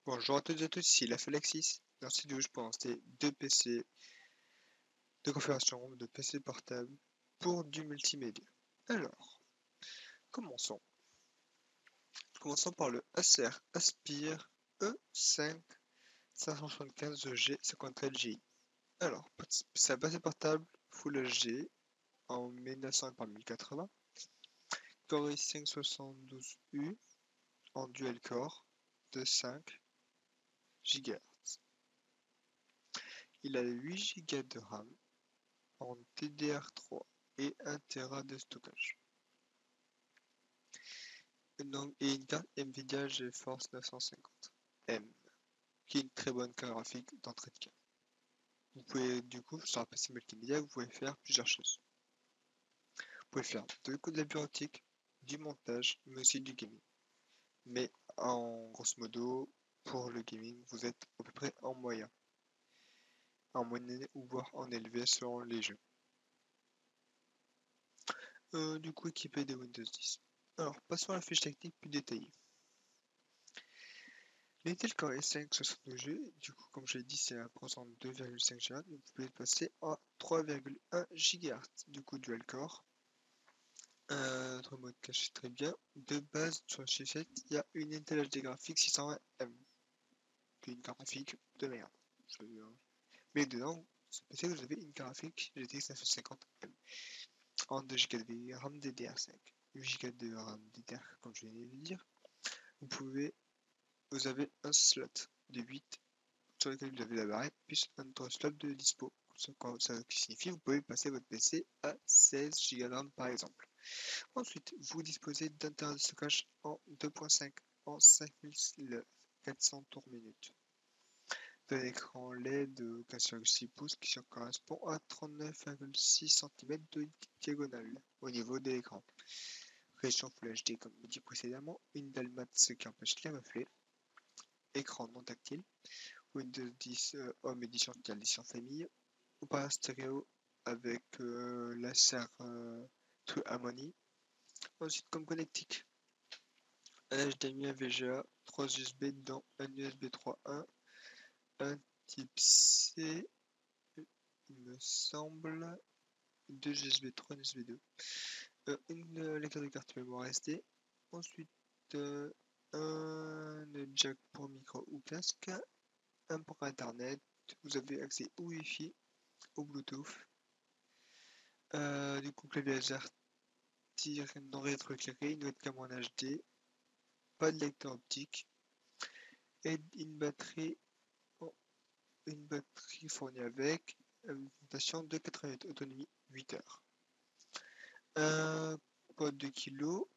Bonjour à toutes et à tous, ici la Alexis. Dans cette vidéo, je peux installer deux PC de configuration de PC portable pour du multimédia. Alors, commençons. Commençons par le Acer Aspire E5 575G 54Gi. Alors, c'est un PC portable Full HD en 1900 par 1080, Core i5 72U en dual core de 5 GHz. Il a 8 Go de RAM en DDR3 et 1 Tera de stockage. Et une carte Nvidia GeForce 950M, qui est une très bonne carte graphique d'entrée de gamme. Vous pouvez, du coup, sur un PC multimédia, vous pouvez faire plusieurs choses. Vous pouvez faire de la bureautique, du montage, mais aussi du gaming. Mais en grosso modo, pour le gaming, vous êtes à peu près en moyen ou voire en élevé selon les jeux. Du coup, équipé de Windows 10. Alors, passons à la fiche technique plus détaillée. L'Intel Core i5 62G, du coup, comme je l'ai dit, c'est un processeur de 2,5 GHz. Vous pouvez passer à 3,1 GHz, du coup, dual core. Notre mode cache très bien. De base, sur le chipset, il y a une Intel HD Graphics 620M, qui est une carte graphique de merde. Mais dedans, sur PC, vous avez une carte graphique GTX 950M en 2 Go de RAM DDR5, 8 Go de RAM DDR, comme je viens de le dire. Vous avez un slot de 8 sur lequel vous avez la barrette, plus un autre slot de dispo. Ça signifie que vous pouvez passer votre PC à 16 Go de RAM par exemple. Ensuite, vous disposez d'un tera de stockage en 2.5 en 5400 tours minute. D'un écran LED 15,6 pouces qui correspond à 39,6 cm de diagonale au niveau de l'écran. Résolution Full HD comme dit précédemment, une dalle mat ce qui empêche les reflets, écran non tactile, Windows 10 Home Edition qui est l'édition famille, ou pas stéréo avec laser True Harmony. Ensuite, comme connectique, un HDMI, un VGA, 3 USB dedans, un USB 3.1, un type C, il me semble, 2 USB 3, un USB 2, une lecteur de carte mémoire SD, ensuite un jack pour micro ou casque, un port internet, vous avez accès au Wi-Fi, au Bluetooth, du coup clavier laser non rétroéclairé, une webcam en HD, pas de lecteur optique, et une batterie fournie avec alimentation de 88, autonomie 8 heures. Un pot de kilo,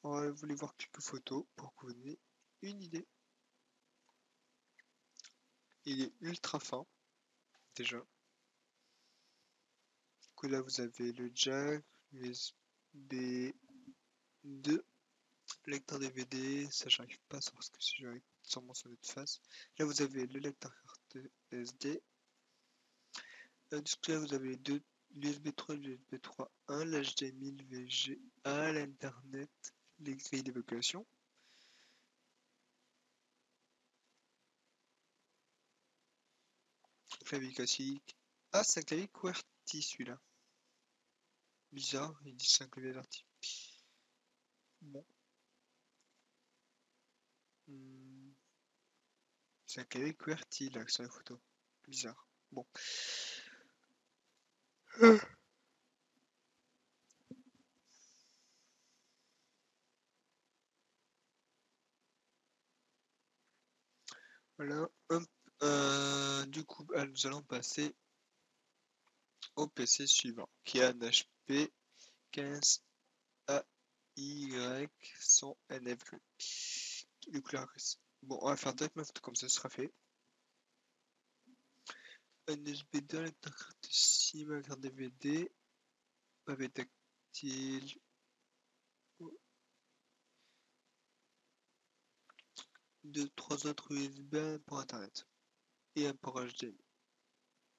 on va vous voir quelques photos pour que vous ayez une idée. Il est ultra fin, déjà. Du coup là vous avez le jack, USB 2, lecteur DVD, ça j'arrive pas à savoir ce que c'est, j'arrive sûrement sur notre face. Là vous avez le lecteur carte SD. Là vous avez deux l'USB 3 et l'USB 3.1, l'HDMI, le VGA, l'internet, les grilles d'évacuation. Clavier classique. Ah, c'est un clavier QWERTY celui-là. Bizarre, il dit c'est un clavier QWERTY. Bon. C'est un clavier QWERTY là sur la photo. Bizarre. Bon. Voilà. Du coup, nous allons passer au PC suivant, qui est un HP 15AY100NF de couleur grise. Bon, on va faire directement photo comme ça sera fait. Un USB 2 avec ta carte SIM, un carte DVD, pavé tactile. Trois autres USB, un pour internet et un pour HDMI.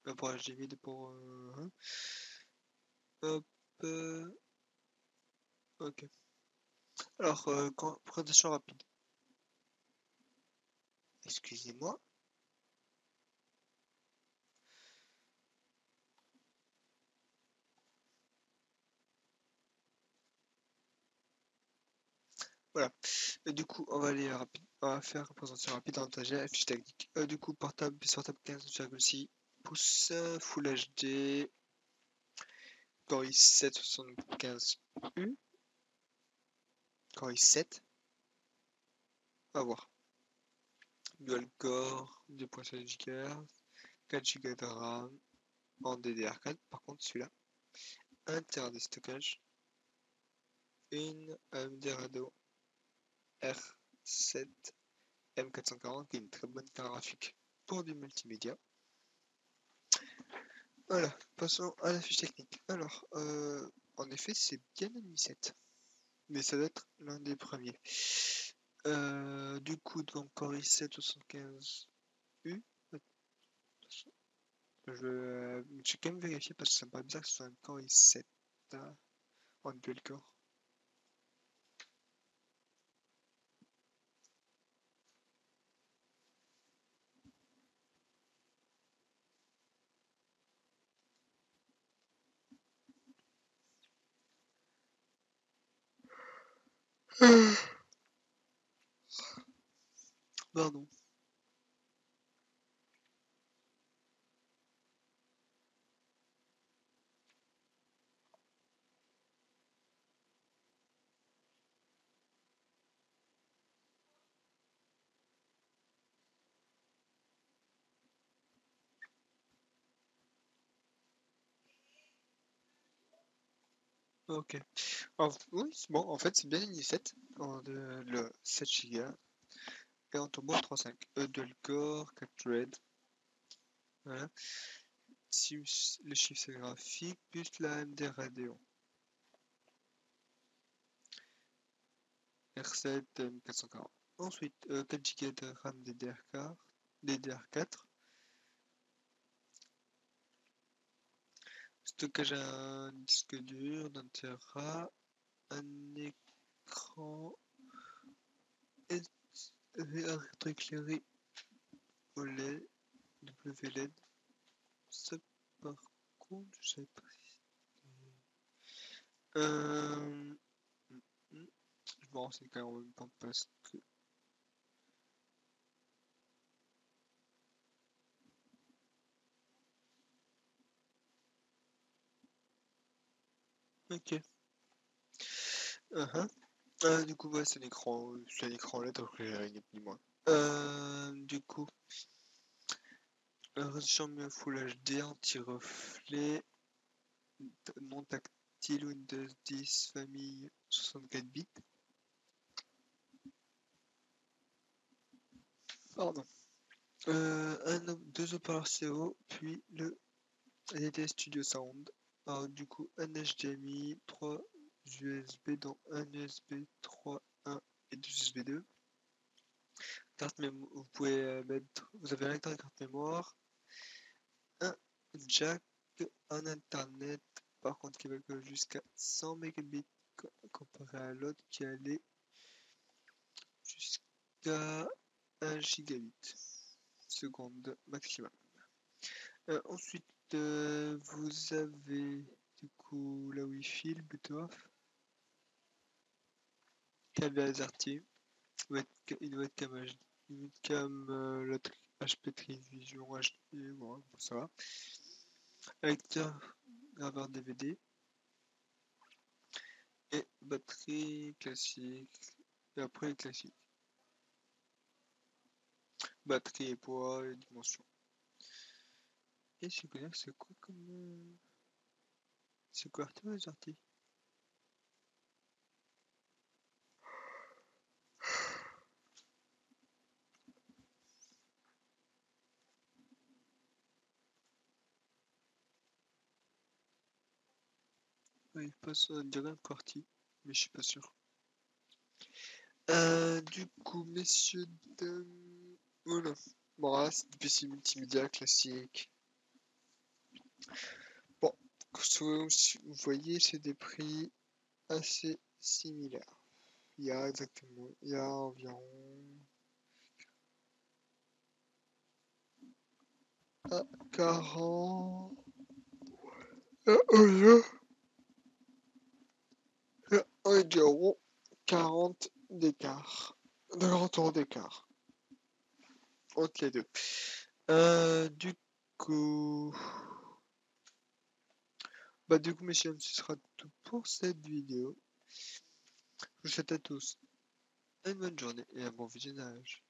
Un pour HDMI, deux pour. Hop. Ok. Alors, présentation rapide. excusez-moi. Voilà. Du coup, on va aller rapide. On va faire une présentation rapide en la fiche technique. Du coup, portable, portable 15,6 pouces, Full HD, Core i7 75U, Core i7, à voir. Dual Core, 2.7 GHz, 4 Go de RAM, en DDR4, par contre celui-là, 1 Tera de stockage, une AMD Radeon R7 M440 qui est une très bonne carte graphique pour du multimédia. Voilà, passons à la fiche technique. Alors, en effet, c'est bien un i7, mais ça doit être l'un des premiers. Du coup, donc Core i7 75U, je vais quand même vérifier parce que ça me paraît bizarre que ce soit un Core i7 en dual core. Pardon. Ok. Oui, bon, en fait, c'est bien une i7, le 7 Go, et en tombant 3.5. Dual core, 4 threads, voilà. Le chiffre graphique, plus la AMD Radeon R7 440. Ensuite, 4 Go de RAM DDR4, stockage à un disque dur d'un Tera, un écran rétroéclairé OLED, WLED. Ça, par contre, je savais pas si je me renseigne quand même en même temps parce que. Ok. Du coup, ouais, c'est un écran LED rétroéclairé, ni plus ni moins. Du coup, résolution Full HD, anti-reflet, non tactile, Windows 10, famille 64 bits. Pardon. Deux haut-parleurs CO, puis le DT Studio Sound. Alors, du coup, un HDMI, 3 USB, dont un USB 3.1 et 2 USB 2. Vous pouvez mettre, vous avez un lecteur de carte mémoire, un jack, un internet, par contre qui va que jusqu'à 100 mégabits comparé à l'autre qui allait jusqu'à 1 gigabit seconde maximum. Ensuite, vous avez du coup la Wi-Fi, le Bluetooth, câble AZERTY, une webcam HD, une webcam l'autre HP Vision HD, bon, ça va. Lecteur graveur DVD et batterie classique. Et après classique. Batterie et poids et dimension. Et c'est quoi comme. C'est quoi Arthur AZERTY? Oui, il passe à dirait QWERTY, mais je suis pas sûr. Du coup, messieurs, dames. Voilà. Bon, là, c'est des PC multimédia classiques. Bon, vous voyez, c'est des prix assez similaires. Il y a environ à 40. On est environ 40 d'écart. 40 euros d'écart entre les deux. Du coup, du coup, messieurs, ce sera tout pour cette vidéo. Je vous souhaite à tous une bonne journée et un bon visionnage.